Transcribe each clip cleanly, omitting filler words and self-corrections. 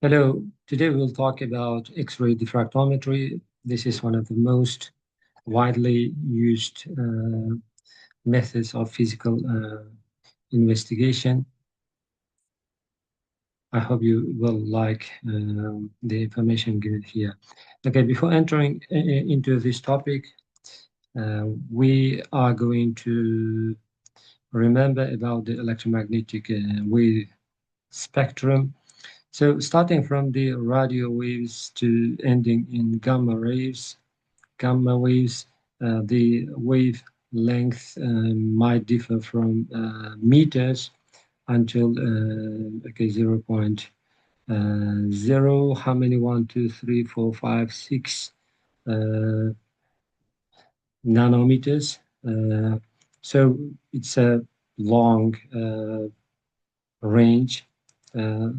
Hello, today we'll talk about X-ray diffractometry. This is one of the most widely used methods of physical investigation. I hope you will like the information given here. Okay, before entering into this topic, we are going to remember about the electromagnetic wave spectrum. So starting from the radio waves to ending in gamma waves, the wavelength might differ from meters until okay 0.0. How many? 1, 2, 3, 4, 5, 6 nanometers. So it's a long range. Uh,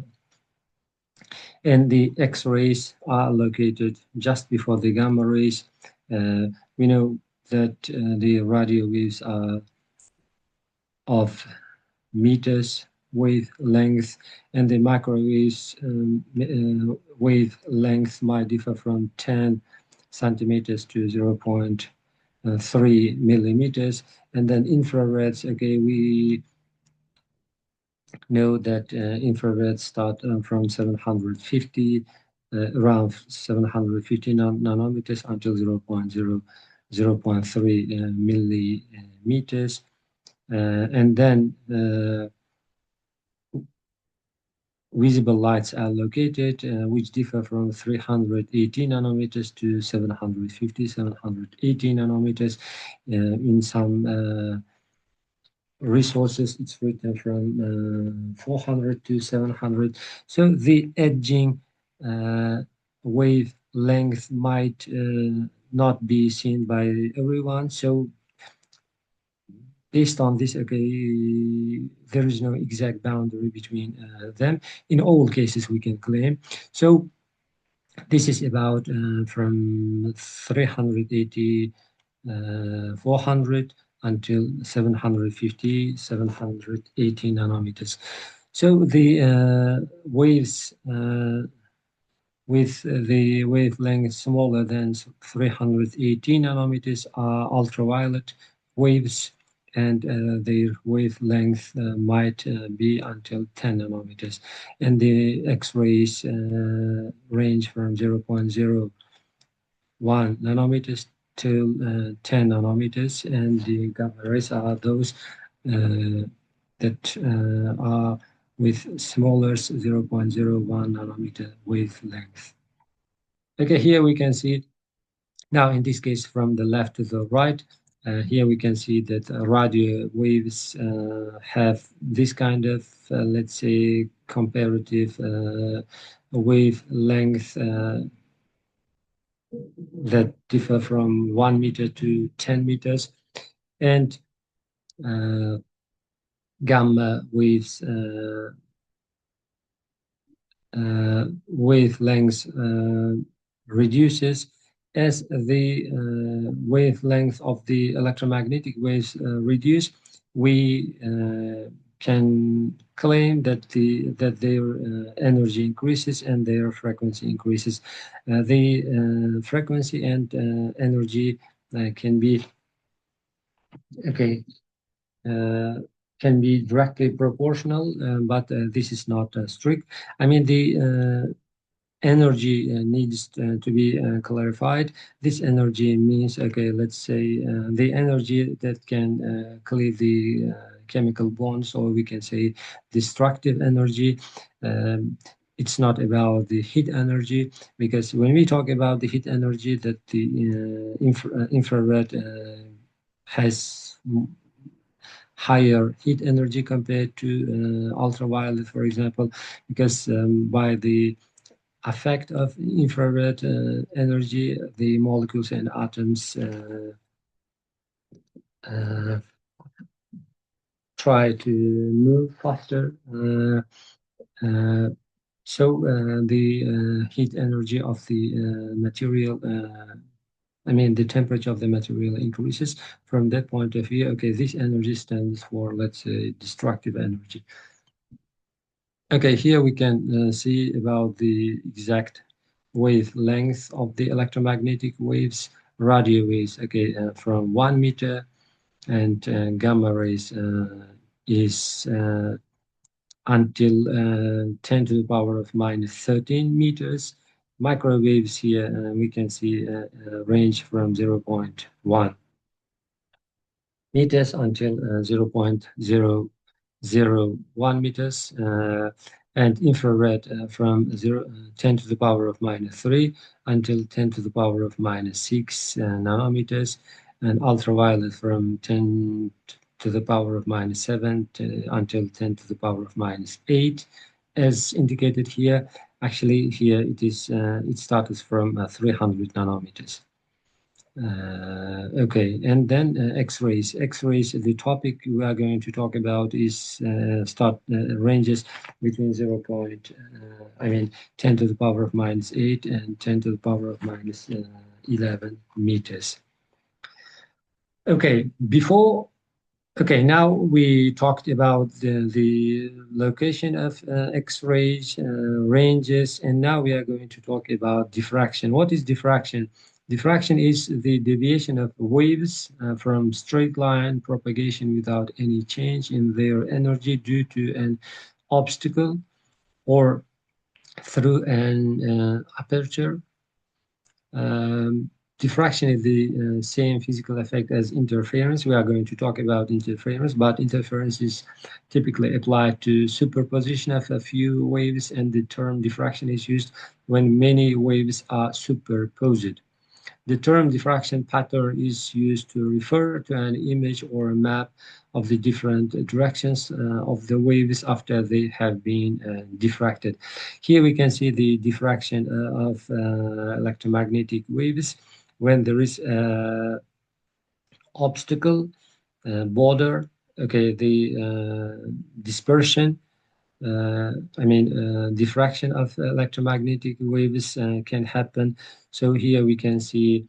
and the X-rays are located just before the gamma rays. We know that the radio waves are of meters wavelength, and the microwaves wavelength might differ from 10 centimeters to 0.3 millimeters. And then infrareds, okay, we know that infrared start from 750, around 750 nanometers until 0.3 millimeters. And then visible lights are located, which differ from 380 nanometers to 750, 780 nanometers. In some resources, it's written from 400 to 700. So the edging wavelength might not be seen by everyone. So based on this, okay, there is no exact boundary between them. In all cases, we can claim. So this is about from 380, 400 until 750, 780 nanometers. So the waves with the wavelength smaller than 380 nanometers are ultraviolet waves, and their wavelength might be until 10 nanometers. And the X-rays range from 0.01 nanometers to 10 nanometers, and the gamma rays are those that are with smaller 0.01 nanometer wavelength. Okay, here we can see now in this case from the left to the right. Here we can see that radio waves have this kind of, let's say, comparative wavelength that differ from 1 meter to 10 meters, and gamma waves wavelength reduces as the wavelength of the electromagnetic waves reduce. We can claim that their energy increases and their frequency increases. The frequency and energy can be okay. Uh, can be directly proportional, but this is not strict. I mean, the energy needs to be clarified. This energy means, okay, let's say the energy that can cleave the chemical bonds, or we can say destructive energy. It's not about the heat energy, because when we talk about the heat energy, that the infrared has higher heat energy compared to ultraviolet, for example, because by the effect of infrared energy, the molecules and atoms uh, try to move faster. The heat energy of the material, I mean, the temperature of the material increases. From that point of view, okay, this energy stands for, let's say, destructive energy. Okay, here we can see about the exact wavelength of the electromagnetic waves, radio waves, okay, from 1 meter, and gamma rays is until 10 to the power of minus 13 meters. Microwaves here, we can see range from zero point 0.1 meters until 0.001 meters, and infrared from 10 to the power of minus 3 until 10 to the power of minus 6 nanometers, and ultraviolet from 10 to the power of minus 7 until 10 to the power of minus 8, as indicated here. Actually, here it starts from 300 nanometers. Okay, and then X-rays. X-rays, the topic we are going to talk about is start ranges between 10 to the power of minus 8 and 10 to the power of minus 11 meters. Okay, okay, now we talked about the location of X-rays, ranges, and now we are going to talk about diffraction. What is diffraction? Diffraction is the deviation of waves from straight line propagation without any change in their energy due to an obstacle or through an aperture. um, Diffraction is the same physical effect as interference. We are going to talk about interference, but interference is typically applied to superposition of a few waves, and the term diffraction is used when many waves are superposed. The term diffraction pattern is used to refer to an image or a map of the different directions of the waves after they have been diffracted. Here we can see the diffraction of electromagnetic waves when there is an obstacle, border, okay, the dispersion, diffraction of electromagnetic waves can happen. So here we can see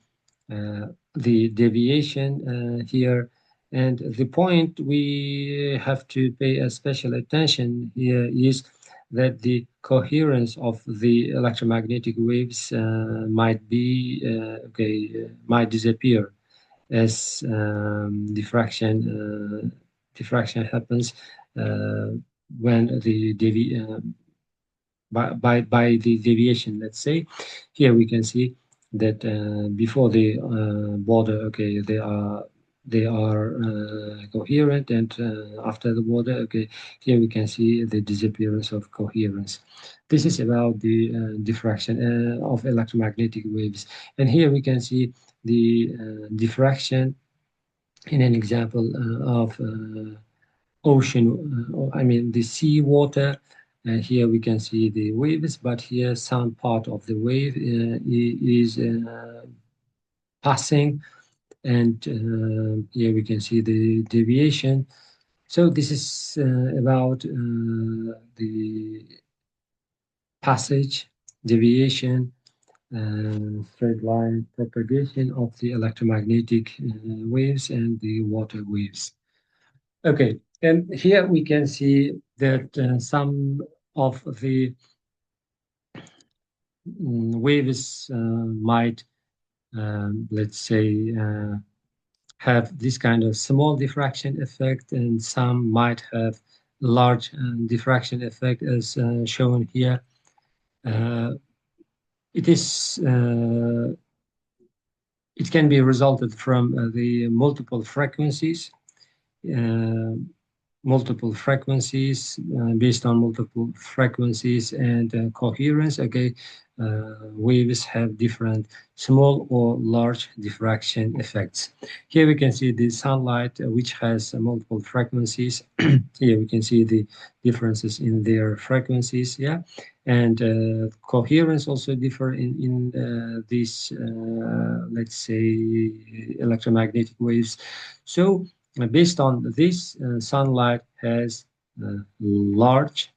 the deviation here. And the point we have to pay a special attention here is that the coherence of the electromagnetic waves might disappear as diffraction happens uh, when the by the deviation. Let's say here we can see that before the border, okay, they are coherent, and after the border, okay, here we can see the disappearance of coherence. This is about the diffraction of electromagnetic waves, and here we can see the diffraction in an example of ocean, the sea water. Here we can see the waves, but here some part of the wave is passing, and here we can see the deviation. So this is about the passage, deviation, straight line propagation of the electromagnetic waves and the water waves. Okay, and here we can see that some of the waves might, let's say, have this kind of small diffraction effect, and some might have large diffraction effect, as shown here. Uh, it is it can be resulted from the uh, multiple frequencies based on multiple frequencies and coherence. Okay, waves have different small or large diffraction effects. Here we can see the sunlight, which has multiple frequencies. Here we can see the differences in their frequencies. Yeah, and coherence also differ in these, let's say, electromagnetic waves. So based on this, sunlight has a large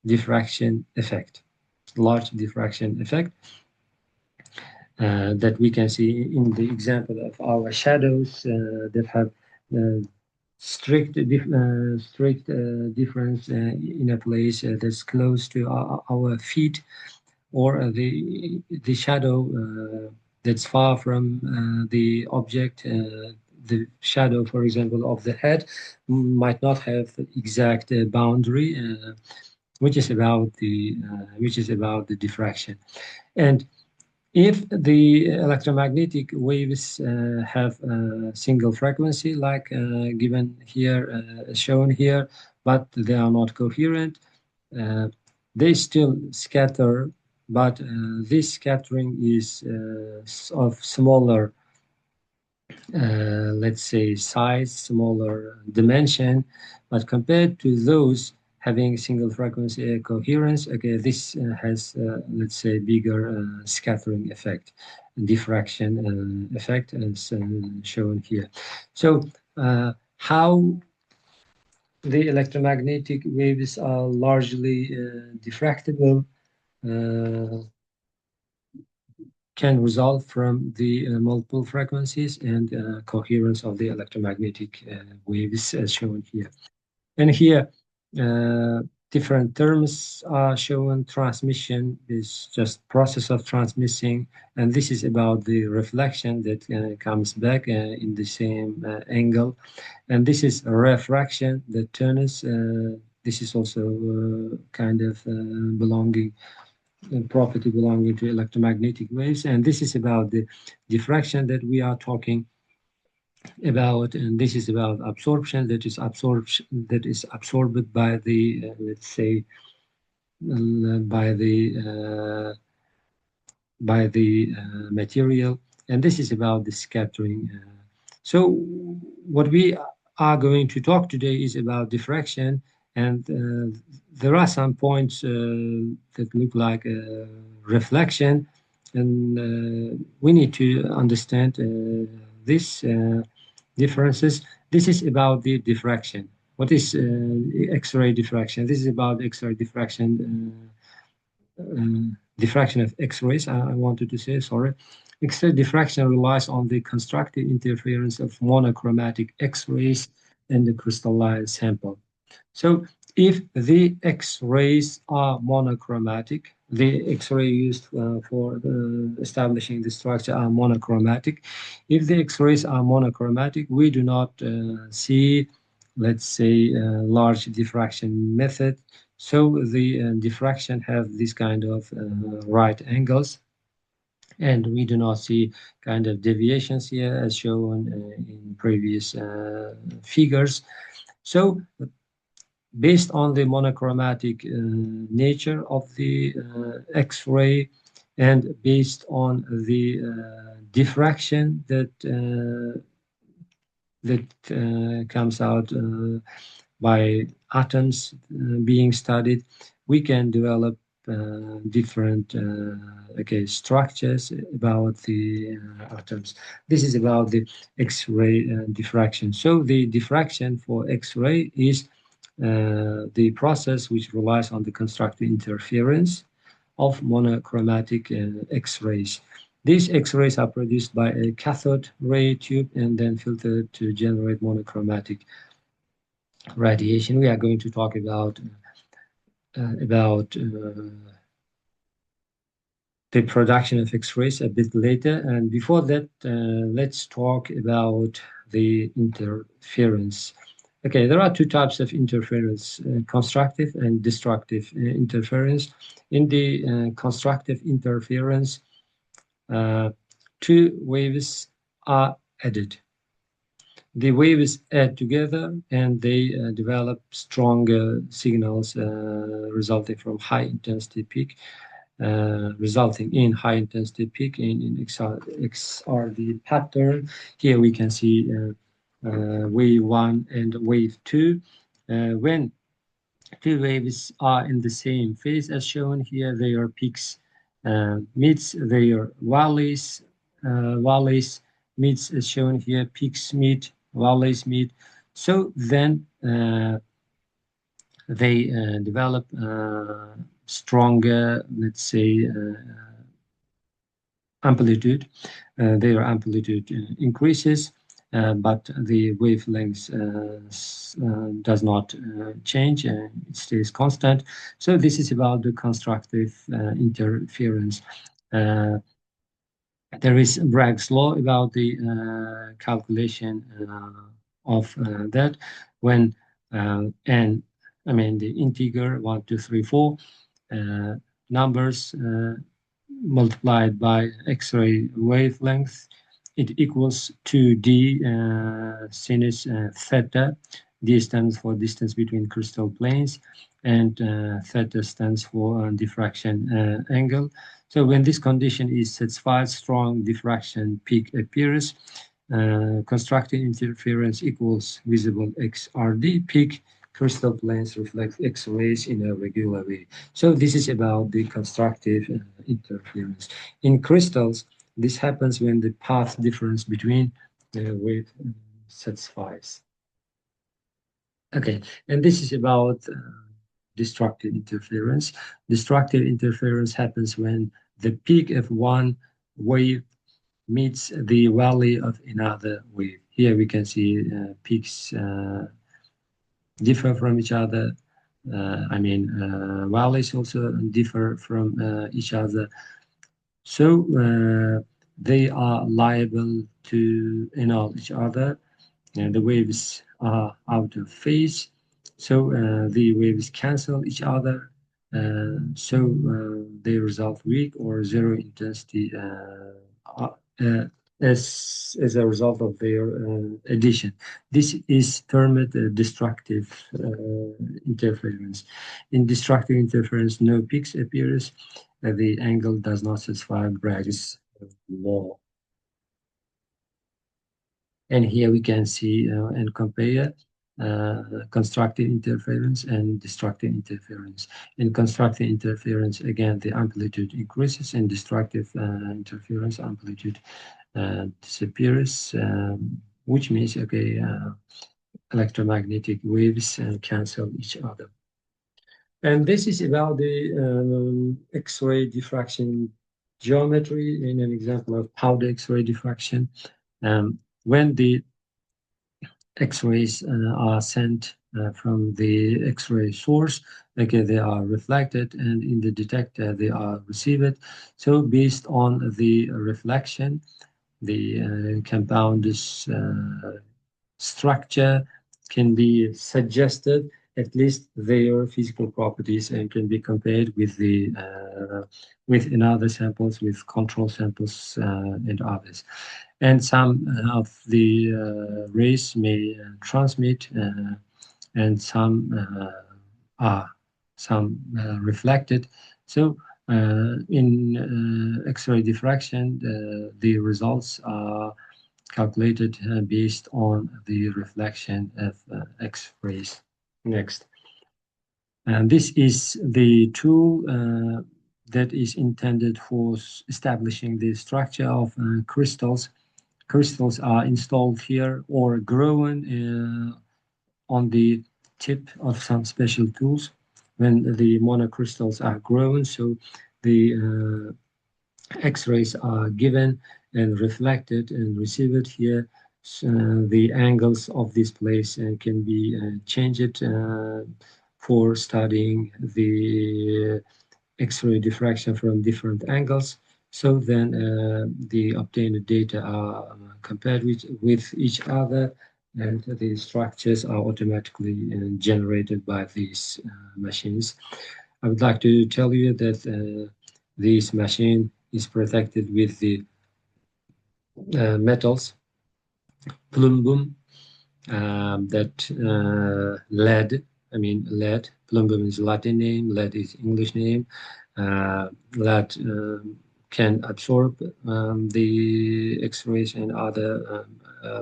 diffraction effect, large diffraction effect that we can see in the example of our shadows that have uh, strict difference in a place that's close to our feet, or the shadow that's far from the object. The shadow, for example, of the head might not have exact boundary, which is about the diffraction. And if the electromagnetic waves have a single frequency, like given here, shown here, but they are not coherent, uh, they still scatter, but this scattering is of smaller, let's say, size, smaller dimension, but compared to those having single frequency coherence, okay, this has, let's say, bigger scattering effect, diffraction effect, as shown here. So, how the electromagnetic waves are largely diffractable uh, can result from the multiple frequencies and coherence of the electromagnetic waves as shown here. And here, uh, different terms are shown. Transmission is just process of transmitting, and this is about the reflection that comes back in the same angle. And this is a refraction that turns. This is also kind of belonging property belonging to electromagnetic waves, and this is about the diffraction that we are talking about, and this is about absorption that is absorbed by the let's say by the material, and this is about the scattering. So what we are going to talk today is about diffraction, and there are some points that look like reflection, and we need to understand this differences. This is about the diffraction. What is X-ray diffraction? This is about X-ray diffraction of X-rays, I wanted to say, sorry. X-ray diffraction relies on the constructive interference of monochromatic X-rays in the crystalline sample. So if the X-rays are monochromatic, the X-ray used for establishing the structure are monochromatic. If the X-rays are monochromatic, we do not see, let's say, large diffraction method. So the diffraction have this kind of right angles, and we do not see kind of deviations here as shown in previous figures. So based on the monochromatic nature of the X-ray, and based on the diffraction that comes out by atoms being studied, we can develop different okay, structures about the atoms. This is about the X-ray diffraction. So the diffraction for X-ray is the process which relies on the constructive interference of monochromatic X-rays. These X-rays are produced by a cathode ray tube and then filtered to generate monochromatic radiation. We are going to talk about the production of X-rays a bit later. And before that, let's talk about the interference. Okay, there are two types of interference, constructive and destructive interference. In the constructive interference, uh, two waves are added. The waves add together and they develop stronger signals resulting from high intensity peak, resulting in high intensity peak in XRD pattern. Here we can see wave 1 and wave 2. When two waves are in the same phase as shown here, their peaks meets their valleys meets as shown here, peaks meet, valleys meet. So then they develop stronger, let's say, amplitude. Their amplitude increases, but the wavelength does not change, it stays constant. So this is about the constructive interference. Uh, there is Bragg's law about the calculation of that when n, I mean the integer 1, 2, 3, 4 numbers multiplied by X-ray wavelength, it equals 2d sinus theta. D stands for distance between crystal planes, and theta stands for diffraction angle. So when this condition is satisfied, strong diffraction peak appears. Constructed interference equals visible XRD peak. Crystal planes reflect X-rays in a regular way. So this is about the constructive interference. In crystals, this happens when the path difference between wave satisfies. Okay, and this is about destructive interference. Destructive interference happens when the peak of one wave meets the valley of another wave. Here we can see peaks differ from each other. Valleys also differ from each other. So they are liable to annul each other. The waves are out of phase, so the waves cancel each other. They result weak or zero intensity as a result of their addition. This is termed destructive interference. In destructive interference, no peaks appears. The angle does not satisfy Bragg's law. And here we can see and compare constructive interference and destructive interference. In constructive interference, again, the amplitude increases. In destructive interference, amplitude disappears, which means, okay, electromagnetic waves cancel each other. And this is about the X-ray diffraction geometry in an example of powder X-ray diffraction. When the X-rays are sent from the X-ray source, okay, they are reflected, and in the detector they are received. So based on the reflection, the compound's structure can be suggested, at least their physical properties, and can be compared with the with another samples, with control samples and others. And some of the rays may transmit, and some reflected. So in X-ray diffraction, the results are calculated based on the reflection of X-rays. Next. And this is the tool that is intended for establishing the structure of crystals. Crystals are installed here or grown on the tip of some special tools when the monocrystals are grown. So the X-rays are given and reflected and received here. So the angles of this place can be changed for studying the X-ray diffraction from different angles. So then the obtained data are compared with each other, and the structures are automatically generated by these machines. I would like to tell you that this machine is protected with the metals, plumbum, lead. I mean, lead. Plumbum is Latin name, lead is English name. Lead can absorb the X-rays and other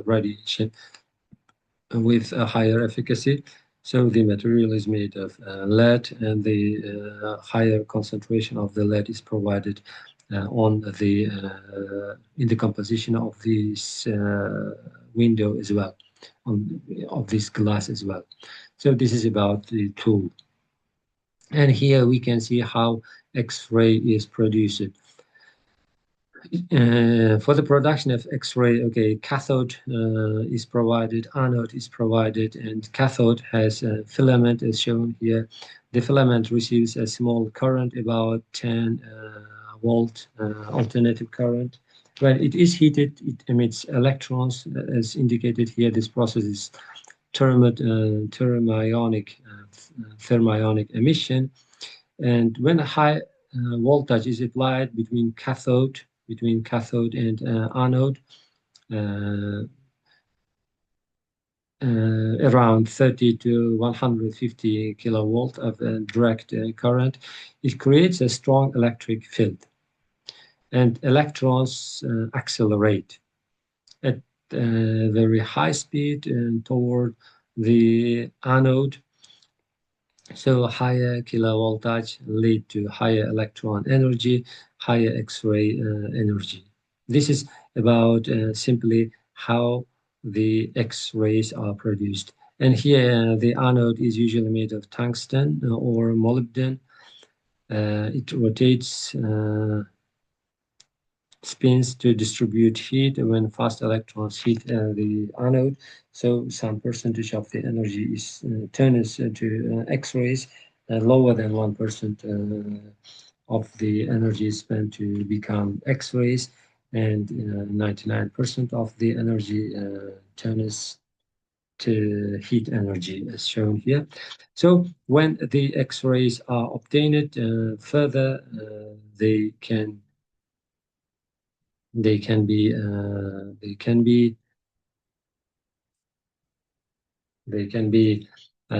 radiation with a higher efficacy. So the material is made of lead, and the higher concentration of the lead is provided on the in the composition of this window as well, of this glass as well. So this is about the tool. And here we can see how X-ray is produced. For the production of X-ray, okay, cathode is provided, anode is provided, and cathode has a filament as shown here. The filament receives a small current, about 10 volt alternative current. When it is heated, it emits electrons, as indicated here. This process is thermionic emission. And when a high voltage is applied between cathode and anode, uh, around 30 to 150 kilovolt of direct current, it creates a strong electric field, and electrons accelerate at very high speed toward the anode. So higher kilovoltage lead to higher electron energy, higher X-ray energy. This is about simply how the X-rays are produced. And here the anode is usually made of tungsten or molybdenum. It rotates spins to distribute heat when fast electrons hit the anode. So some percentage of the energy is turns into X-rays, lower than 1% of the energy is spent to become X-rays, and 99% of the energy turns to heat energy, as shown here. So when the X-rays are obtained further, they can be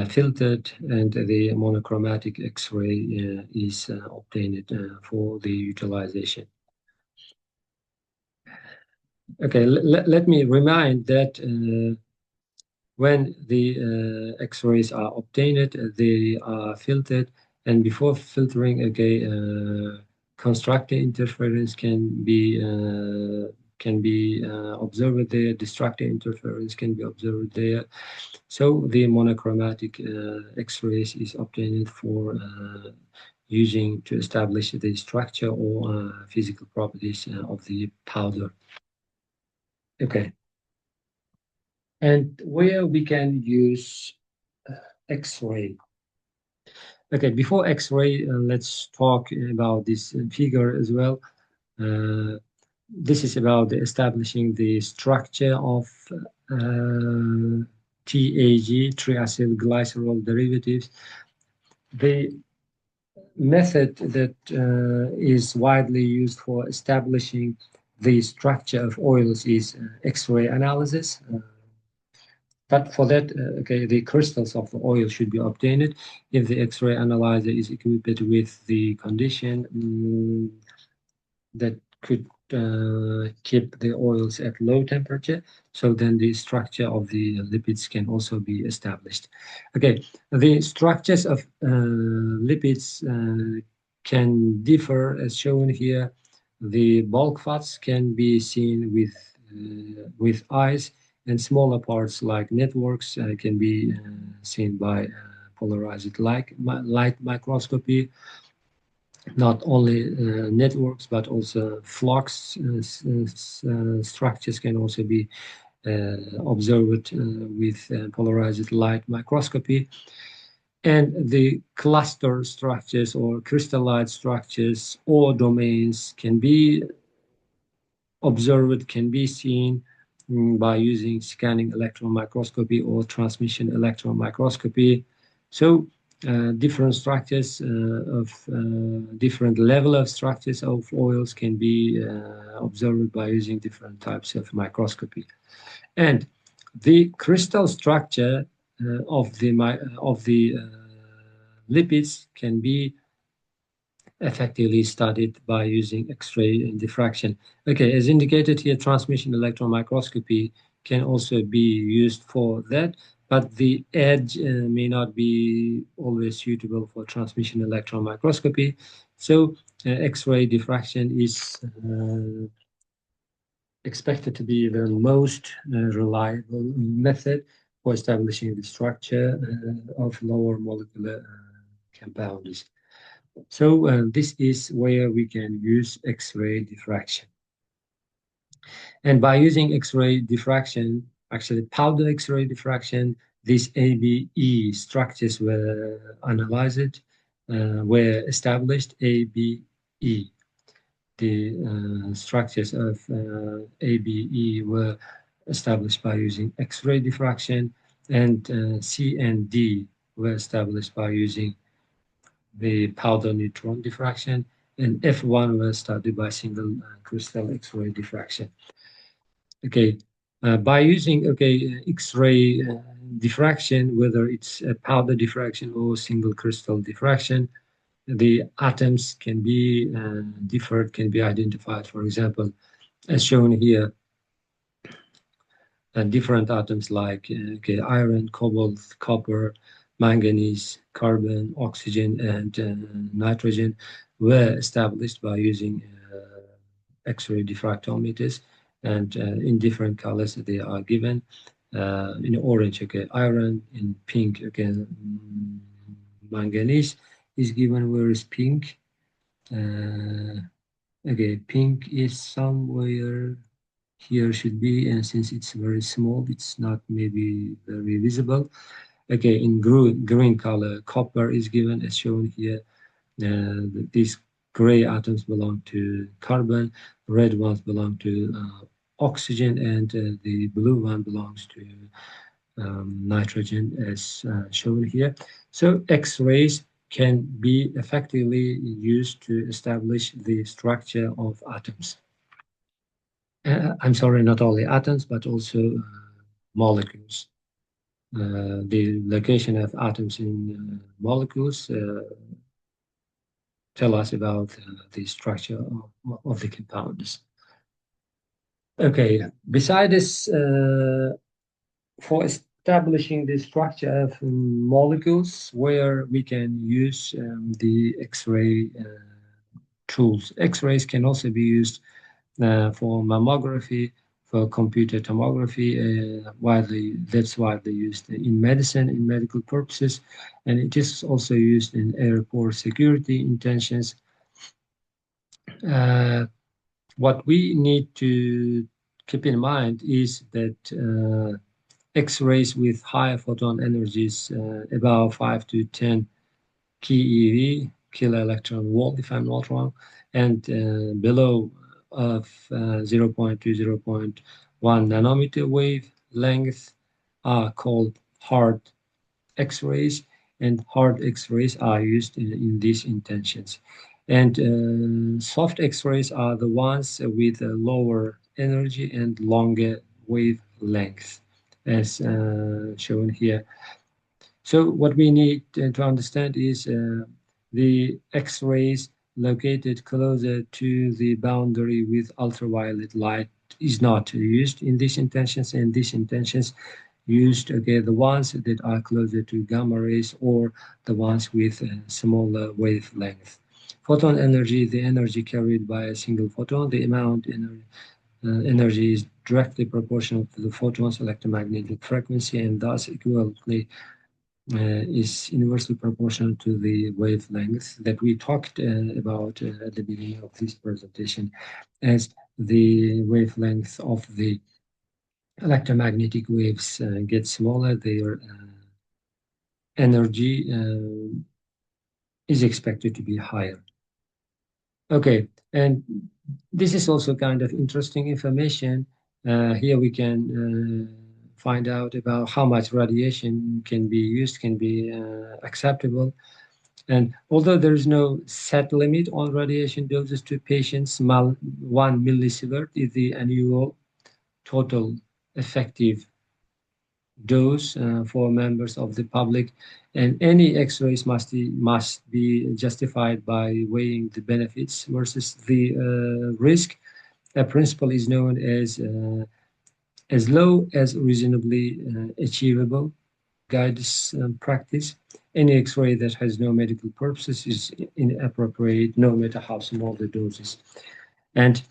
filtered, and the monochromatic X-ray is obtained for the utilization. Okay, let me remind that when the X-rays are obtained, they are filtered, and before filtering, okay, constructor interference can be observed there. Destructor interference can be observed there. So the monochromatic X-rays is obtained for using to establish the structure or physical properties of the powder. Okay, and where we can use X-ray. Okay, before X-ray, let's talk about this figure as well. Uh, this is about establishing the structure of TAG, triacyl glycerol derivatives. The method that is widely used for establishing the structure of oils is X-ray analysis. But for that, okay, the crystals of the oil should be obtained. If the X-ray analyzer is equipped with the condition that could keep the oils at low temperature, so then the structure of the lipids can also be established. Okay, the structures of lipids can differ as shown here. The bulk fats can be seen with eyes, and smaller parts like networks can be seen by polarized light microscopy. Not only networks, but also flux structures can also be observed with polarized light microscopy. And the cluster structures or crystallite structures or domains can be observed, can be seen by using scanning electron microscopy or transmission electron microscopy. So different structures of different level of structures of oils can be observed by using different types of microscopy. And the crystal structure of the lipids can be effectively studied by using X-ray diffraction. Okay, as indicated here, transmission electron microscopy can also be used for that, but the edge may not be always suitable for transmission electron microscopy. So X-ray diffraction is expected to be the most reliable method for establishing the structure of lower molecular compounds. So this is where we can use X-ray diffraction. And by using X-ray diffraction, actually powder X-ray diffraction, these ABE structures were analyzed, were established. ABE, the structures of ABE were established by using X-ray diffraction, and C and D were established by using the powder neutron diffraction, and F1 was studied by single crystal X-ray diffraction. Okay, by using X-ray diffraction, whether it's a powder diffraction or single crystal diffraction, the atoms can be differed, can be identified. For example, as shown here, different atoms like iron, cobalt, copper, manganese, carbon, oxygen, and nitrogen were established by using X-ray diffractometers, and in different colors they are given. In orange, iron; in pink, manganese is given, whereas pink, pink is somewhere here should be, and since it's very small, it's not maybe very visible. In green color, copper is given as shown here. These gray atoms belong to carbon, red ones belong to oxygen, and the blue one belongs to nitrogen, as shown here. So X-rays can be effectively used to establish the structure of atoms. I'm sorry, not only atoms, but also molecules. The location of atoms in molecules tell us about the structure of the compounds. Okay, besides this, for establishing the structure of molecules, where we can use the X-ray tools. X-rays can also be used for mammography, for computer tomography, that's widely used in medicine, in medical purposes, and it is also used in airport security intentions. What we need to keep in mind is that X-rays with high photon energies, about 5 to 10 keV, kilo electron volt, if I'm not wrong, and below of 0.2, 0.1 nanometer wavelength are called hard X-rays, and hard X-rays are used in these intentions. And soft X-rays are the ones with a lower energy and longer wavelength, as shown here. So what we need to understand is the X-rays located closer to the boundary with ultraviolet light is not used in these intentions, and these intentions used, the ones that are closer to gamma rays, or the ones with smaller wavelength. Photon energy, the energy carried by a single photon, the amount energy is directly proportional to the photon's electromagnetic frequency, and thus equivalently is inversely proportional to the wavelength that we talked about at the beginning of this presentation. As the wavelength of the electromagnetic waves get smaller, their energy is expected to be higher. Okay, and this is also kind of interesting information. Here we can find out about how much radiation can be used, can be acceptable. And although there is no set limit on radiation doses to patients, 1 millisievert is the annual total effective dose for members of the public, and any X-rays must be justified by weighing the benefits versus the risk. A principle is known as low as reasonably achievable guides practice. Any X-ray that has no medical purposes is inappropriate, no matter how small the doses. And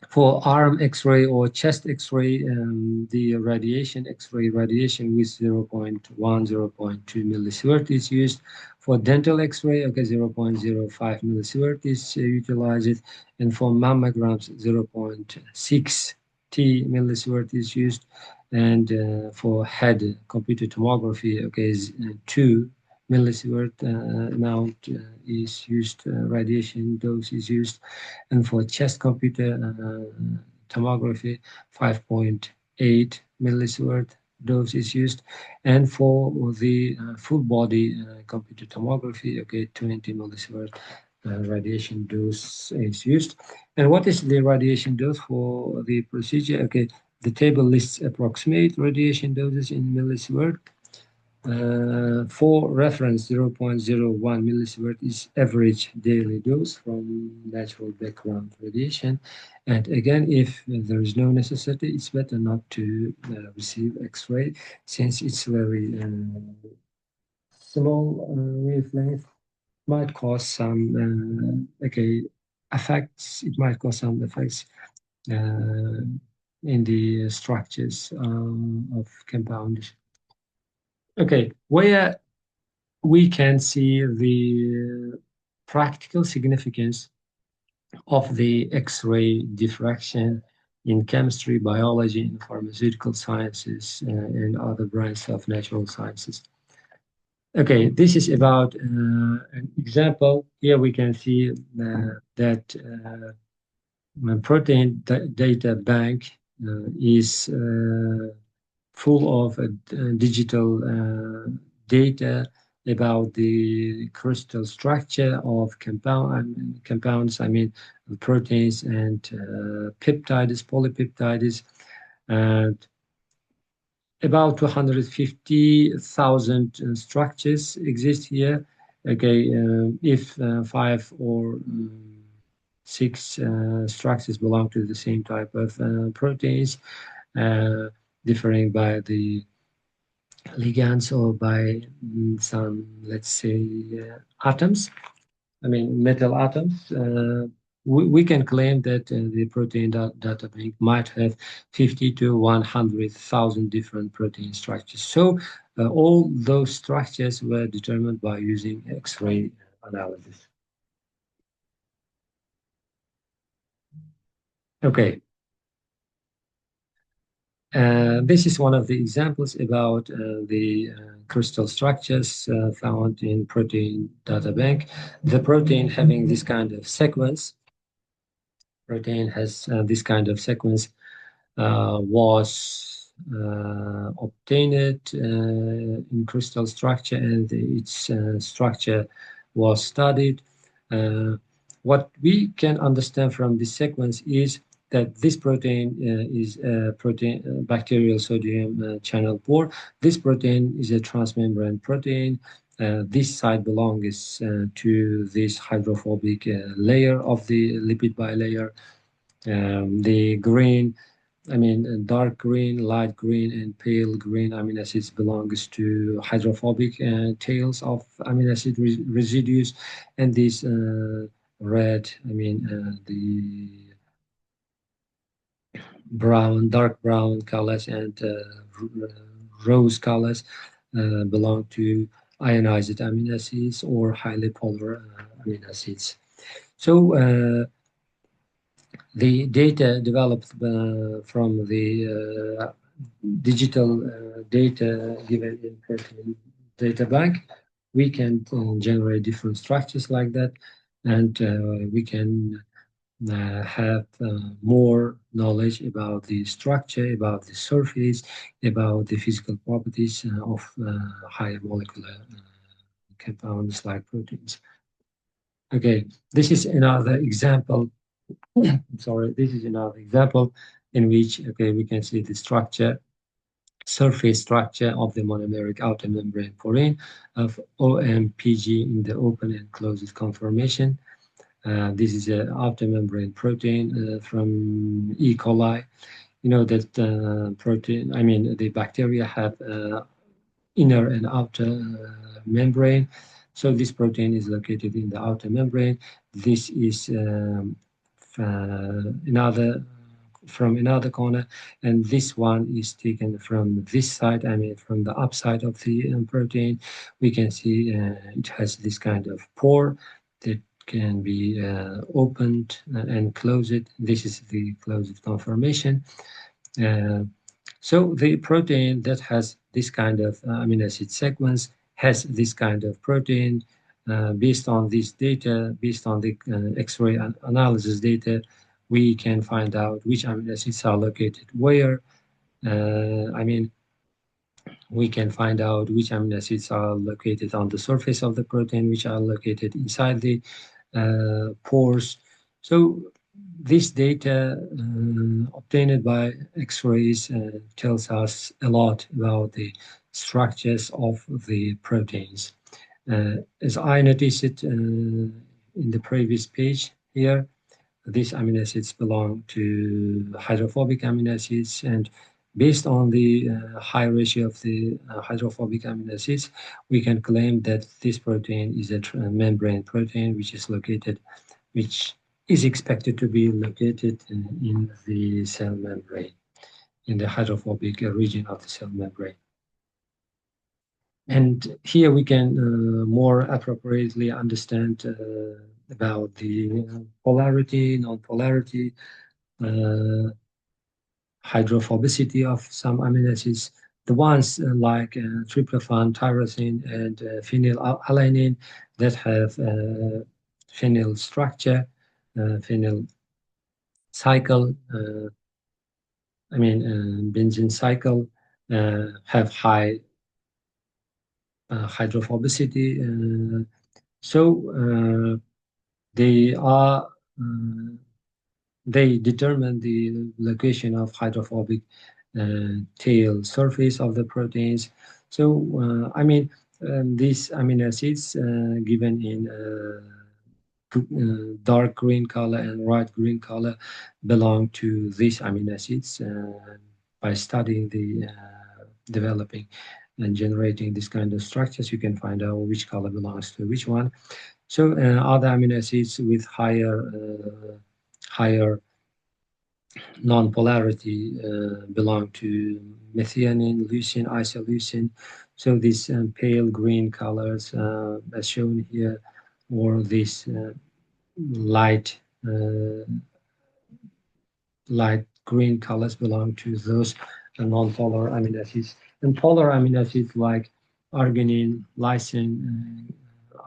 For arm X-ray or chest X-ray, the radiation X-ray radiation with 0.1, 0.2 millisievert is used. For dental X-ray, okay, 0.05 millisievert is utilized, and for mammograms, 0.6 T millisievert is used, and for head computer tomography, okay, is 2 millisievert amount is used, radiation dose is used, and for chest computer tomography, 5.8 millisievert dose is used, and for the full body computer tomography, okay, 20 millisievert radiation dose is used. And what is the radiation dose for the procedure? Okay, the table lists approximate radiation doses in millisievert. For reference, 0.01 millisievert is average daily dose from natural background radiation. And again, if there is no necessity, it's better not to receive X-ray since it's very small wavelength. Might cause some effects. It might cause some effects uh, in the structures of compounds. Okay, where we can see the practical significance of the X-ray diffraction in chemistry, biology, and pharmaceutical sciences, and other branches of natural sciences. Okay, this is about an example. Here we can see that protein data bank is full of digital data about the crystal structure of compounds, I mean proteins and peptides, polypeptides, and about 250,000 structures exist here. Okay, if five or six structures belong to the same type of proteins, uh, differing by the ligands or by some, let's say, atoms, I mean, metal atoms, we can claim that the protein data bank might have 50 to 100,000 different protein structures. So all those structures were determined by using X-ray analysis. Okay, this is one of the examples about the crystal structures found in protein data bank. The protein having this kind of sequence, protein has this kind of sequence was obtained in crystal structure, and its structure was studied. Uh, what we can understand from this sequence is that this protein is a protein bacterial sodium channel 4. This protein is a transmembrane protein. This side belongs to this hydrophobic layer of the lipid bilayer. The green, I mean, dark green, light green, and pale green amino acids belongs to hydrophobic tails of amino acid residues, and these red, I mean, the brown, dark brown colors and rose colors belong to ionized amino acids or highly polar amino acids. So the data developed from the digital data given in protein data bank, we can generate different structures like that, and we can have more knowledge about the structure, about the surface, about the physical properties of higher molecular compounds like proteins. Okay, this is another example. Sorry, this is another example in which, okay, we can see the structure, surface structure of the monomeric outer membrane purine of OMPG in the open and closed conformation. This is an outer membrane protein from E. coli. You know that protein, I mean, the bacteria have inner and outer membrane. So this protein is located in the outer membrane. This is another from another corner, and this one is taken from this side, I mean from the upside of the protein. We can see it has this kind of pore that can be opened and closed. This is the closed conformation. Uh, so the protein that has this kind of amino acid sequence has this kind of protein. Based on this data, based on the X-ray analysis data, we can find out which amino acids are located where. I mean, we can find out which amino acids are located on the surface of the protein, which are located inside the pores. So this data obtained by X-rays tells us a lot about the structures of the proteins. As I noticed it in the previous page here, these amino acids belong to hydrophobic amino acids, and based on the high ratio of the hydrophobic amino acids, we can claim that this protein is a membrane protein, which is expected to be located in the cell membrane, in the hydrophobic region of the cell membrane. And here we can more appropriately understand about the polarity, non-polarity, hydrophobicity of some amino acids. The ones like tryptophan, tyrosine, and phenylalanine that have phenyl structure, phenyl cycle, benzene cycle, have high hydrophobicity. So they are they determine the location of hydrophobic tail surface of the proteins. So these amino acids given in dark green color and light green color belong to these amino acids. By studying the developing and generating this kind of structures, you can find out which color belongs to which one. So other amino acids with higher non-polarity belong to methionine, leucine, isoleucine. So these pale green colors, as shown here, or these light uh, light green colors belong to those non-polar amino acids. And polar amino acids like arginine, lysine,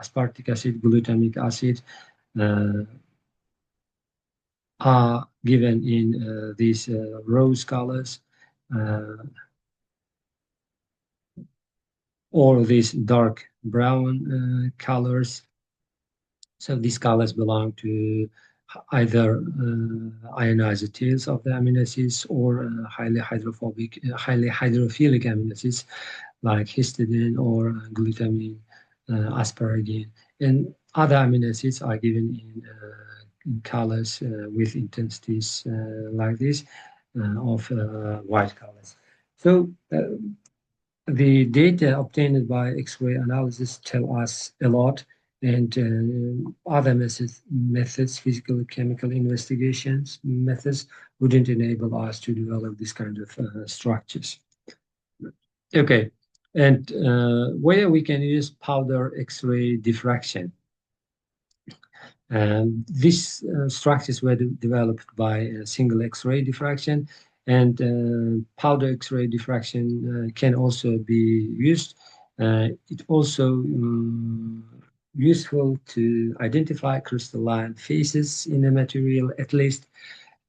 aspartic acid, glutamic acid uh, are given in these rose colors or these dark brown colors. So these colors belong to either ionized tails of the amino acids or highly hydrophobic, highly hydrophilic amino acids like histidine or glutamine, asparagine, and other amino acids are given in colors with intensities like this of white colors. So the data obtained by X-ray analysis tell us a lot, and other methods, physical, chemical investigations methods, wouldn't enable us to develop this kind of structures. Okay, and where we can use powder X-ray diffraction. These structures were developed by single X-ray diffraction, and powder X-ray diffraction can also be used. It also useful to identify crystalline phases in a material at least,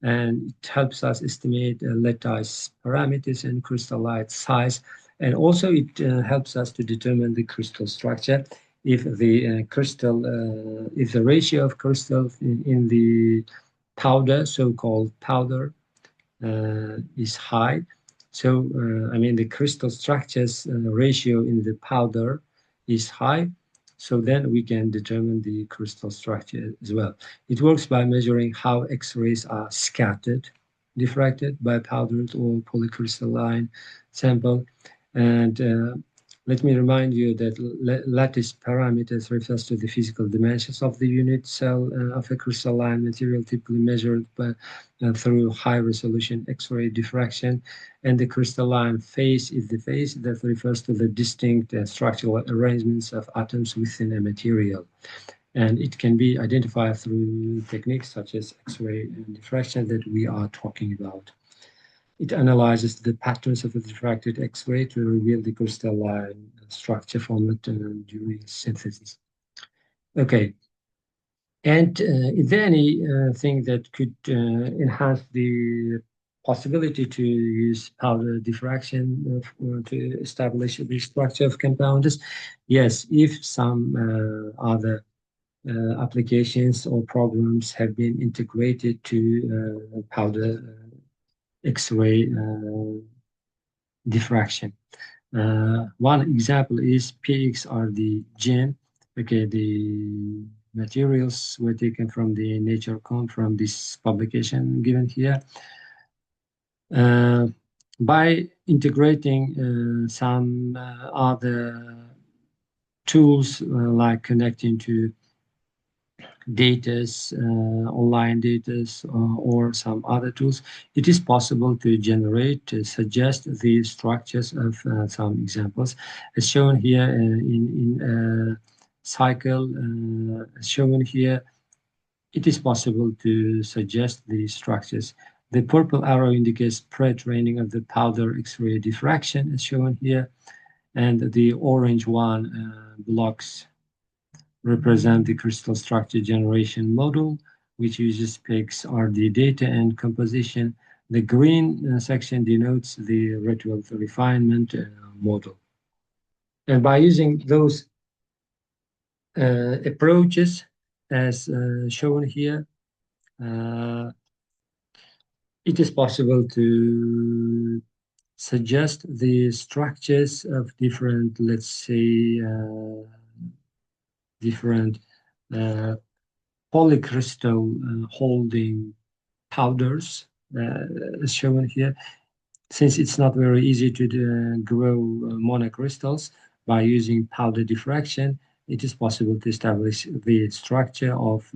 and it helps us estimate lattice parameters and crystallite size, and also it helps us to determine the crystal structure. If the if the ratio of crystals in the powder, so-called powder, is high, so the crystal structures ratio in the powder is high, so then we can determine the crystal structure as well. It works by measuring how X-rays are scattered, diffracted by powdered or polycrystalline sample, and Let me remind you that lattice parameters refers to the physical dimensions of the unit cell of a crystalline material, typically measured through high-resolution X-ray diffraction. And the crystalline phase is the phase that refers to the distinct structural arrangements of atoms within a material. And it can be identified through techniques such as X-ray diffraction that we are talking about. It analyzes the patterns of the diffracted X-ray to reveal the crystalline structure formed during synthesis. Okay, and is there anything that could enhance the possibility to use powder diffraction to establish the structure of compounds? Yes, if some other applications or programs have been integrated to powder X-ray diffraction. One example is PXRD gene. Okay, the materials were taken from the Nature Con from this publication given here. Uh, by integrating some other tools like connecting to datas, online datas, or some other tools, it is possible to generate, suggest the structures of some examples. As shown here in a cycle, as shown here, it is possible to suggest the structures. The purple arrow indicates pre-training of the powder X-ray diffraction, as shown here, and the orange one blocks represent the crystal structure generation model, which uses PXRD data and composition. The green section denotes the ritual refinement model. And by using those approaches, as shown here, uh, it is possible to suggest the structures of different, let's say, different uh, polycrystal holding powders, as shown here. Since it's not very easy to grow monocrystals, by using powder diffraction, it is possible to establish the structure of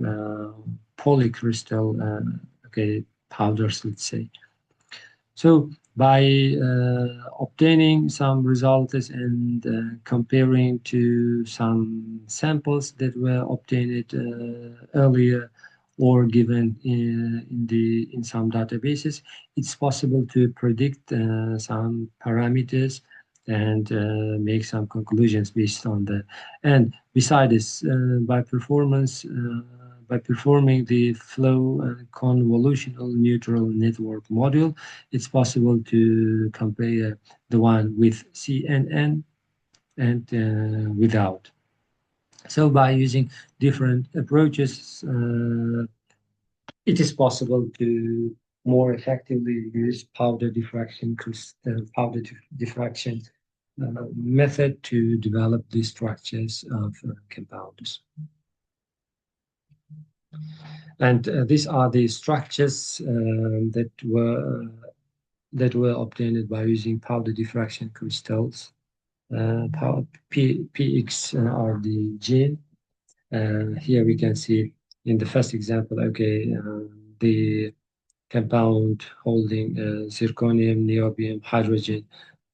polycrystal okay, powders, let's say. So by obtaining some results and comparing to some samples that were obtained earlier or given in some databases, it's possible to predict some parameters and make some conclusions based on that. And besides this, by performing the flow convolutional neural network module, it's possible to compare the one with CNN and without. So by using different approaches, it is possible to more effectively use powder diffraction method to develop the structures of compounds. And these are the structures that were obtained by using powder diffraction crystals. PX are the gene. Here we can see in the first example, okay, the compound holding zirconium, niobium, hydrogen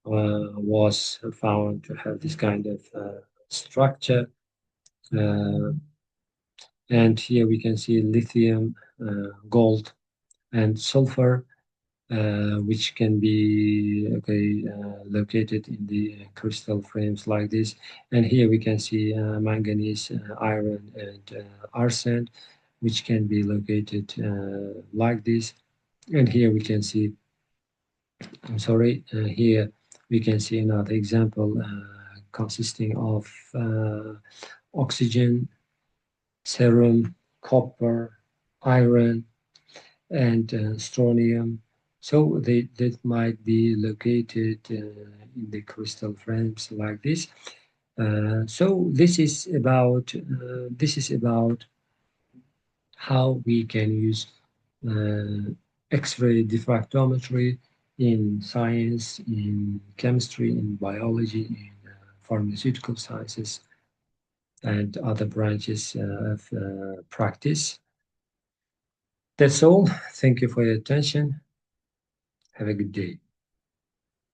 was found to have this kind of structure. And here we can see lithium, gold, and sulfur, which can be located in the crystal frames like this. And here we can see manganese, iron, and arsenic, which can be located like this. And here we can see, here we can see another example consisting of oxygen, serum, copper, iron, and strontium. So that might be located in the crystal frames like this. So this is about how we can use X-ray diffractometry in science, in chemistry, in biology, in pharmaceutical sciences and other branches of practice. That's all. Thank you for your attention. Have a good day.